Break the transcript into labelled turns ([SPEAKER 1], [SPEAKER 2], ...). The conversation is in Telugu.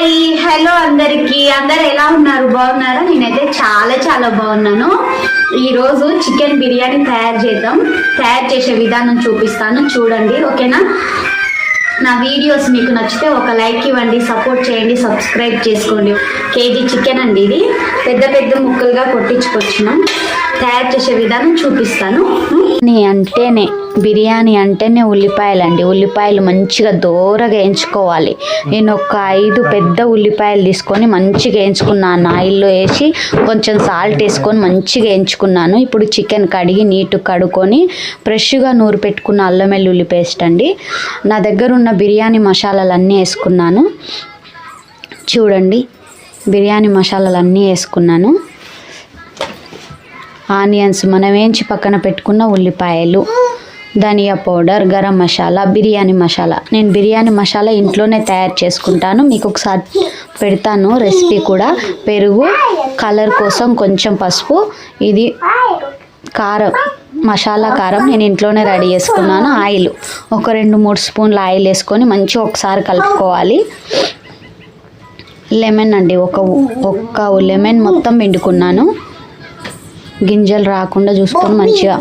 [SPEAKER 1] హాయ్ హలో అందరికి అందరు ఎలా ఉన్నారు బాగున్నారా నేనైతే చాలా బాగున్నాను ఈ రోజు చికెన్ బిర్యానీ తయారు చేసే విధానం చూపిస్తాను చూడండి ఓకేనా నా వీడియోస్ మీకు నచ్చితే ఒక లైక్ ఇవ్వండి సపోర్ట్ చేయండి సబ్స్క్రైబ్ చేసుకోండి కేజీ చికెన్ అండి ఇది పెద్ద ముక్కలుగా కొట్టించుకొచ్చినాం తయారు చేసే విధానం చూపిస్తాను బిర్యానీ అంటేనే ఉల్లిపాయలండి ఉల్లిపాయలు మంచిగా దూరగా వేయించుకోవాలి నేను ఒక 5 పెద్ద ఉల్లిపాయలు తీసుకొని మంచిగా వేయించుకున్నాను ఆయిల్లో వేసి కొంచెం సాల్ట్ వేసుకొని మంచిగా వేయించుకున్నాను ఇప్పుడు చికెన్ కడిగి నీట్గా కడుక్కొని ఫ్రెష్గా నూరు పెట్టుకున్న అల్లం వెల్లుల్లి పేస్ట్ అండి నా దగ్గర ఉన్న బిర్యానీ మసాలాలన్నీ వేసుకున్నాను చూడండి బిర్యానీ మసాలాలన్నీ వేసుకున్నాను ఆనియన్స్ మనం వేయించి పక్కన పెట్టుకున్న ఉల్లిపాయలు ధనియా పౌడర్ గరం మసాలా బిర్యానీ మసాలా నేను బిర్యానీ మసాలా ఇంట్లోనే తయారు చేసుకుంటాను మీకు ఒకసారి పెడతాను రెసిపీ కూడా పెరుగు కలర్ కోసం కొంచెం పసుపు ఇది కారం మసాలా కారం నేను ఇంట్లోనే రెడీ చేసుకున్నాను ఆయిల్ ఒక 2-3 స్పూన్ల ఆయిల్ వేసుకొని మంచిగా ఒకసారి కలుపుకోవాలి లెమన్ అండి ఒక లెమన్ మొత్తం పిండుకున్నాను గింజలు రాకుండా చూసుకొని మంచిగా